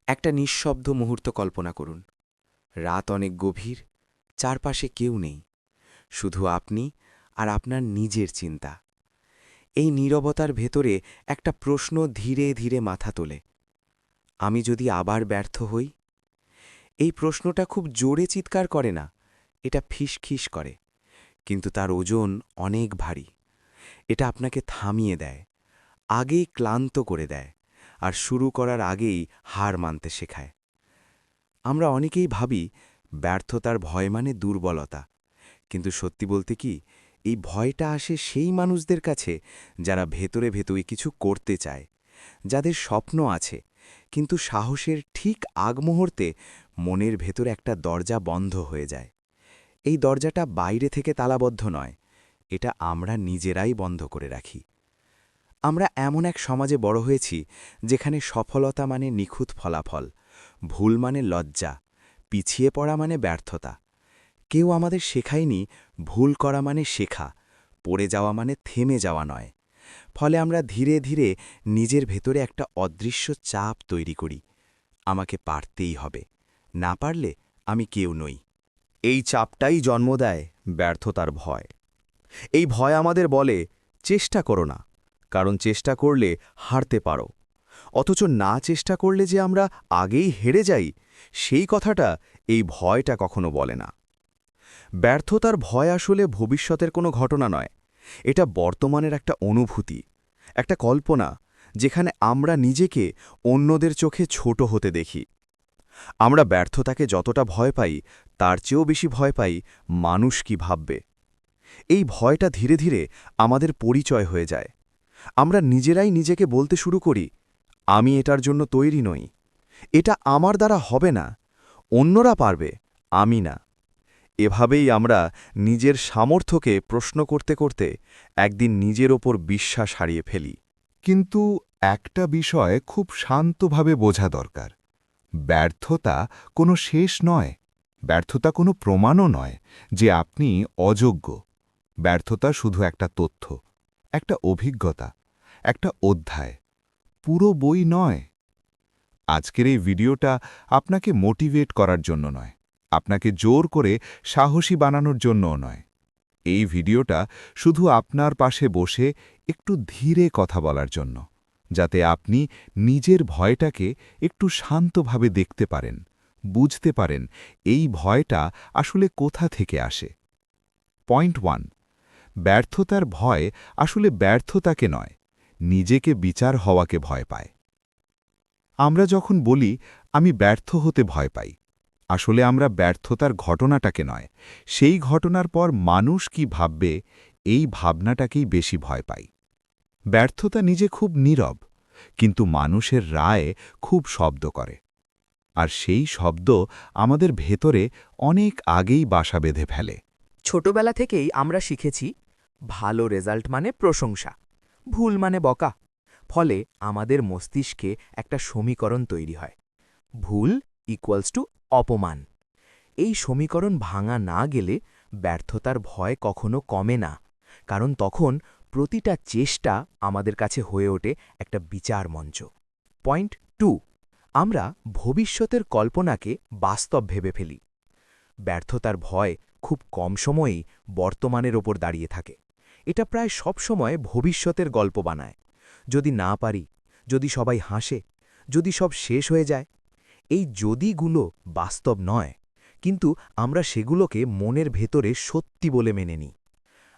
একটা নিঃশব্দ মুহূর্ত কল্পনা করুন। রাত অনেক গভীর, চারপাশে কেউ নেই, শুধু আপনি আর আপনার নিজের চিন্তা। এই নীরবতার ভেতরে একটা প্রশ্ন ধীরে ধীরে মাথা তোলে। আমি যদি আবার ব্যর্থ হই? এই প্রশ্নটা খুব জোরে চিৎকার করে না, এটা ফিসখিস করে, কিন্তু তার ওজন অনেক ভারী। এটা আপনাকে থামিয়ে দেয়, আগেই ক্লান্ত করে দেয়, আর শুরু করার আগেই হার মানতে শেখায়। আমরা অনেকেই ভাবি ব্যর্থতার ভয় মানে দুর্বলতা, কিন্তু সত্যি বলতে কি, এই ভয়টা আসে সেই মানুষদের কাছে যারা ভেতরে ভেতরে কিছু করতে চায়, যাদের স্বপ্ন আছে, কিন্তু সাহসের ঠিক আগ মুহূর্তে মনের ভেতরে একটা দরজা বন্ধ হয়ে যায়। এই দরজাটা বাইরে থেকে তালাবদ্ধ নয়, এটা আমরা নিজেরাই বন্ধ করে রাখি। আমরা এমন এক সমাজে বড় হয়েছি যেখানে সফলতা মানে নিখুঁত ফলাফল, ভুল মানে লজ্জা, পিছিয়ে পড়া মানে ব্যর্থতা। কেউ আমাদের শেখায়নি ভুল করা মানে শেখা, পড়ে যাওয়া মানে থেমে যাওয়া নয়। ফলে আমরা ধীরে ধীরে নিজের ভেতরে একটা অদৃশ্য চাপ তৈরি করি। আমাকে পারতেই হবে, না পারলে আমি কেউ নই। এই চাপটাই জন্ম দেয় ব্যর্থতার ভয়। এই ভয় আমাদের বলে, চেষ্টা করো না, কারণ চেষ্টা করলে হারতে পারো। অথচ না চেষ্টা করলে যে আমরা আগেই হেরে যাই, সেই কথাটা এই ভয়টা কখনো বলে না। ব্যর্থতার ভয় আসলে ভবিষ্যতের কোনো ঘটনা নয়, এটা বর্তমানের একটা অনুভূতি, একটা কল্পনা, যেখানে আমরা নিজেকে অন্যদের চোখে ছোট হতে দেখি। আমরা ব্যর্থতাকে যতটা ভয় পাই, তার চেয়েও বেশি ভয় পাই মানুষ কি ভাববে। এই ভয়টা ধীরে ধীরে আমাদের পরিচয় হয়ে যায়। আমরা নিজেরাই নিজেকে বলতে শুরু করি, আমি এটার জন্য তৈরি নই, এটা আমার দ্বারা হবে না, অন্যরা পারবে, আমি না। এভাবেই আমরা নিজের সামর্থ্যকে প্রশ্ন করতে করতে একদিন নিজের ওপর বিশ্বাস হারিয়ে ফেলি। কিন্তু একটা বিষয় খুব শান্তভাবে বোঝা দরকার। ব্যর্থতা কোনো শেষ নয়, ব্যর্থতা কোনো প্রমাণও নয় যে আপনি অযোগ্য। ব্যর্থতা শুধু একটা তথ্য, একটা অভিজ্ঞতা, একটা অধ্যায়, পুরো বই নয়। আজকের এই ভিডিওটা আপনাকে মোটিভেট করার জন্য নয়, আপনাকে জোর করে সাহসী বানানোর জন্যও নয়। এই ভিডিওটা শুধু আপনার পাশে বসে একটু ধীরে কথা বলার জন্য, যাতে আপনি নিজের ভয়টাকে একটু শান্তভাবে দেখতে পারেন, বুঝতে পারেন এই ভয়টা আসলে কোথা থেকে আসে। পয়েন্ট 1, ব্যর্থতার ভয় আসলে ব্যর্থতাকে নয়, নিজেকে বিচার হওয়াকে ভয় পায়। আমরা যখন বলি আমি ব্যর্থ হতে ভয় পাই, আসলে আমরা ব্যর্থতার ঘটনাটাকে নয়, সেই ঘটনার পর মানুষ কি ভাববে, এই ভাবনাটাকেই বেশি ভয় পাই। ব্যর্থতা নিজে খুব নীরব, কিন্তু মানুষের রায় খুব শব্দ করে। আর সেই শব্দ আমাদের ভেতরে অনেক আগেই বাসা বেঁধে ফেলে। ছোটবেলা থেকেই আমরা শিখেছি ভালো রেজাল্ট মানে প্রশংসা, ভুল মানে বকা। ফলে আমাদের মস্তিষ্কে একটা সমীকরণ তৈরি হয়, ভুল ইকুয়ালস টু অপমান। এই সমীকরণ ভাঙা না গেলে ব্যর্থতার ভয় কখনো কমে না, কারণ তখন প্রতিটা চেষ্টা আমাদের কাছে হয়ে ওঠে একটা বিচার মঞ্চ। পয়েন্ট 2, আমরা ভবিষ্যতের কল্পনাকে বাস্তব ভেবে ফেলি। ব্যর্থতার ভয় খুব কম সময়েই বর্তমানের ওপর দাঁড়িয়ে থাকে। এটা প্রায় সব সময় ভবিষ্যতের গল্প বানায়। যদি না পারি, যদি সবাই হাসে, যদি সব শেষ হয়ে যায়। এই যদিগুলো বাস্তব নয়, কিন্তু আমরা সেগুলোকে মনের ভেতরে সত্যি বলে মেনে নিই।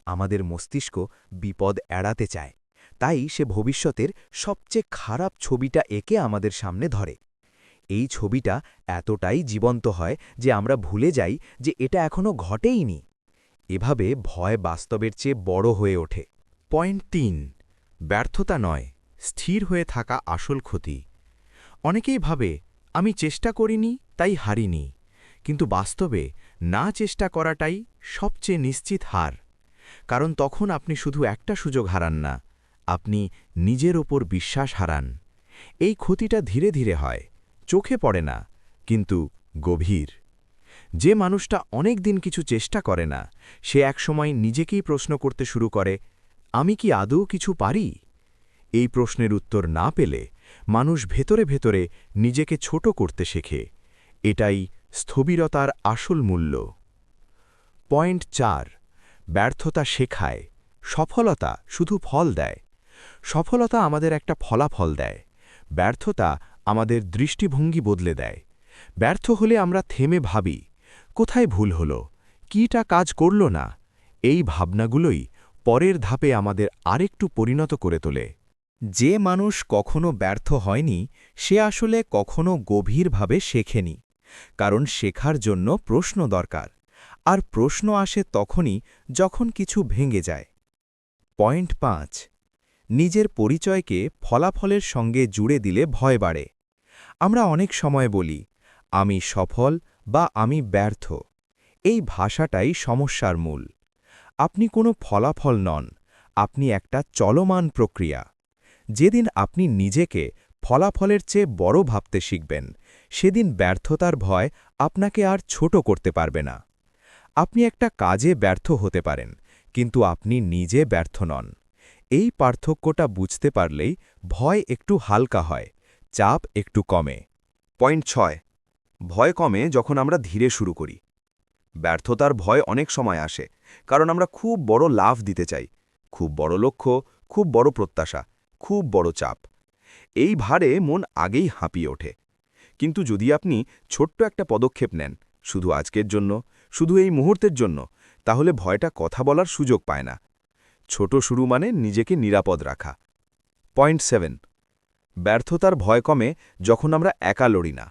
আমাদের মস্তিষ্ক বিপদ এড়াতে চায়, তাই সে ভবিষ্যতের সবচেয়ে খারাপ ছবিটা এঁকে আমাদের সামনে ধরে। এই ছবিটা এতটাই জীবন্ত হয় যে আমরা ভুলে যাই যে এটা এখনো ঘটেইনি। এভাবে ভয় বাস্তবের চেয়ে বড় হয়ে ওঠে। পয়েন্ট 3, ব্যর্থতা নয়, স্থির হয়ে থাকা আসল ক্ষতি। অনেকেই ভাবে আমি চেষ্টা করিনি তাই হারিনি, কিন্তু বাস্তবে না চেষ্টা করাটাই সবচেয়ে নিশ্চিত হার। কারণ তখন আপনি শুধু একটা সুযোগ হারান না, আপনি নিজের ওপর বিশ্বাস হারান। এই ক্ষতিটা ধীরে ধীরে হয়, চোখে পড়ে না, কিন্তু গভীর। যে মানুষটা অনেক দিন কিছু চেষ্টা করে না, সে একসময় নিজেকেই প্রশ্ন করতে শুরু করে, আমি কি আদৌ কিছু পারি? এই প্রশ্নের উত্তর না পেলে মানুষ ভেতরে ভেতরে নিজেকে ছোট করতে শেখে। এটাই স্থবিরতার আসল মূল্য। পয়েন্ট 4, ব্যর্থতা শেখায়, সফলতা শুধু ফল দেয়। সফলতা আমাদের একটা ফলাফল দেয়, ব্যর্থতা আমাদের দৃষ্টিভঙ্গি বদলে দেয়। ব্যর্থ হলে আমরা থেমে ভাবি, কোথায় ভুল হলো, কিটা কাজ করল না। এই ভাবনাগুলোই পরের ধাপে আমাদের আরেকটু পরিণত করে তোলে। যে মানুষ কখনো ব্যর্থ হয়নি সে আসলে কখনো গভীরভাবে শেখেনি, কারণ শেখার জন্য প্রশ্ন দরকার, আর প্রশ্ন আসে তখনই যখন কিছু ভেঙে যায়। পয়েন্ট 5, নিজের পরিচয়কে ফলাফলের সঙ্গে জুড়ে দিলে ভয় বাড়ে। আমরা অনেক সময় বলি, আমি সফল বা আমি ব্যর্থ। এই ভাষাটাই সমস্যার মূল। আপনি কোনো ফলাফল নন, আপনি একটা চলমান প্রক্রিয়া। যেদিন আপনি নিজেকে ফলাফলের চেয়ে বড় ভাবতে শিখবেন, সেদিন ব্যর্থতার ভয় আপনাকে আর ছোট করতে পারবে না। আপনি একটা কাজে ব্যর্থ হতে পারেন, কিন্তু আপনি নিজে ব্যর্থ নন। এই পার্থক্যটা বুঝতে পারলেই ভয় একটু হালকা হয়, চাপ একটু কমে। পয়েন্ট 6, ভয় কমে যখন আমরা ধীরে শুরু করি। ব্যর্থতার ভয় অনেক সময় আসে কারণ আমরা খুব বড় লাভ দিতে চাই, খুব বড় লক্ষ্য, খুব বড় প্রত্যাশা, খুব বড় চাপ। এই ভারে মন আগেই হাঁপিয়ে ওঠে। কিন্তু যদি আপনি ছোট্ট একটা পদক্ষেপ নেন, শুধু আজকের জন্য, শুধু এই মুহূর্তের জন্য, তাহলে ভয়টা কথা বলার সুযোগ পায় না। ছোট শুরু মানে নিজেকে নিরাপদ রাখা। পয়েন্ট 7, ব্যর্থতার ভয় কমে যখন আমরা একা লড়ি না।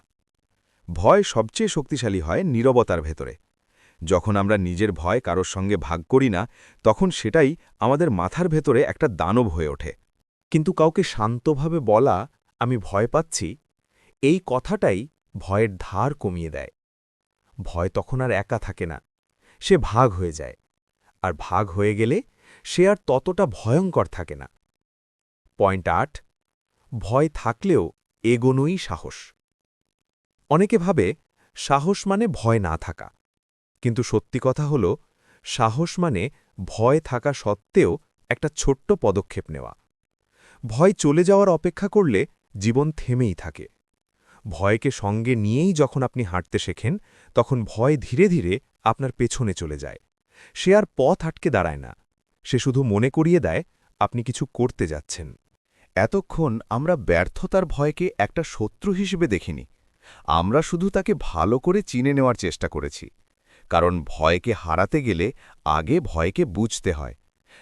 ভয় সবচেয়ে শক্তিশালী হয় নীরবতার ভেতরে। যখন আমরা নিজের ভয় কারোর সঙ্গে ভাগ করি না, তখন সেটাই আমাদের মাথার ভেতরে একটা দানব হয়ে ওঠে। কিন্তু কাউকে শান্তভাবে বলা, আমি ভয় পাচ্ছি, এই কথাটাই ভয়ের ধার কমিয়ে দেয়। ভয় তখন আর একা থাকে না, সে ভাগ হয়ে যায়। আর ভাগ হয়ে গেলে সে আর ততটা ভয়ঙ্কর থাকে না। পয়েন্ট 8, ভয় থাকলেও এগোনোই সাহস। অনেকে ভাবে সাহস মানে ভয় না থাকা, কিন্তু সত্যি কথা হল সাহস মানে ভয় থাকা সত্ত্বেও একটা ছোট্ট পদক্ষেপ নেওয়া। ভয় চলে যাওয়ার অপেক্ষা করলে জীবন থেমেই থাকে। ভয়কে সঙ্গে নিয়েই যখন আপনি হাঁটতে শেখেন, তখন ভয় ধীরে ধীরে আপনার পেছনে চলে যায়। সে আর পথ আটকে দাঁড়ায় না, সে শুধু মনে করিয়ে দেয় আপনি কিছু করতে যাচ্ছেন। এতক্ষণ আমরা ব্যর্থতার ভয়কে একটা শত্রু হিসেবে দেখিনি, আমরা শুধু তাকে ভালো করে চিনে নেওয়ার চেষ্টা করেছি। কারণ ভয়কে হারাতে গেলে আগে ভয়কে বুঝতে হয়।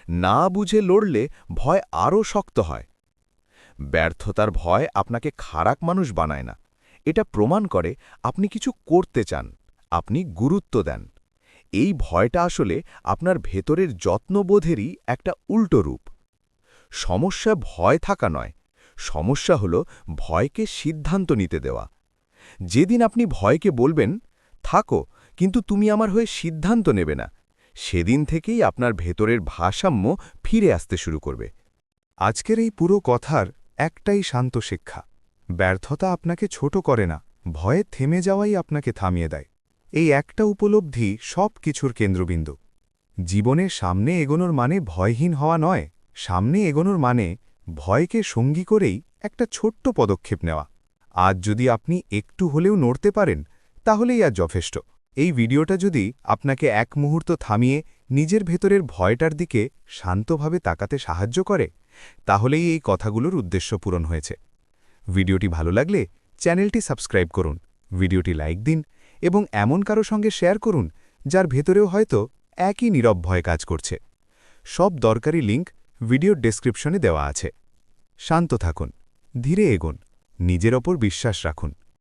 না বুঝে লড়লে ভয় আরও শক্ত হয়। ব্যর্থতার ভয় আপনাকে খারাপ মানুষ বানায় না, এটা প্রমাণ করে আপনি কিছু করতে চান, আপনি গুরুত্ব দেন। এই ভয়টা আসলে আপনার ভেতরের যত্নবোধেরই একটা উল্টো রূপ। সমস্যা ভয় থাকা নয়, সমস্যা হল ভয়কে সিদ্ধান্ত নিতে দেওয়া। যেদিন আপনি ভয়কে বলবেন, থাকো, কিন্তু তুমি আমার হয়ে সিদ্ধান্ত নেবে না, সেদিন থেকেই আপনার ভেতরের ভারসাম্য ফিরে আসতে শুরু করবে। আজকের এই পুরো কথার একটাই শান্ত শিক্ষা, ব্যর্থতা আপনাকে ছোট করে না, ভয়ে থেমে যাওয়াই আপনাকে থামিয়ে দেয়। এই একটা উপলব্ধি সব কিছুর কেন্দ্রবিন্দু। জীবনের সামনে এগোনোর মানে ভয়হীন হওয়া নয়, সামনে এগোনোর মানে ভয়কে সঙ্গী করেই একটা ছোট্ট পদক্ষেপ নেওয়া। আজ যদি আপনি একটু হলেও নড়তে পারেন, তাহলেই আর যথেষ্ট। এই ভিডিওটা যদি আপনাকে এক মুহূর্ত থামিয়ে নিজের ভেতরের ভয়টার দিকে শান্তভাবে তাকাতে সাহায্য করে, তাহলেই এই কথাগুলোর উদ্দেশ্য পূরণ হয়েছে। ভিডিওটি ভালো লাগলে চ্যানেলটি সাবস্ক্রাইব করুন, ভিডিওটি লাইক দিন এবং এমন কারো সঙ্গে শেয়ার করুন যার ভেতরেও হয়তো একই নীরব ভয় কাজ করছে। সব দরকারি লিঙ্ক ভিডিওর ডেসক্রিপশনে দেওয়া আছে। শান্ত থাকুন, ধীরে এগোন, নিজের ওপর বিশ্বাস রাখুন।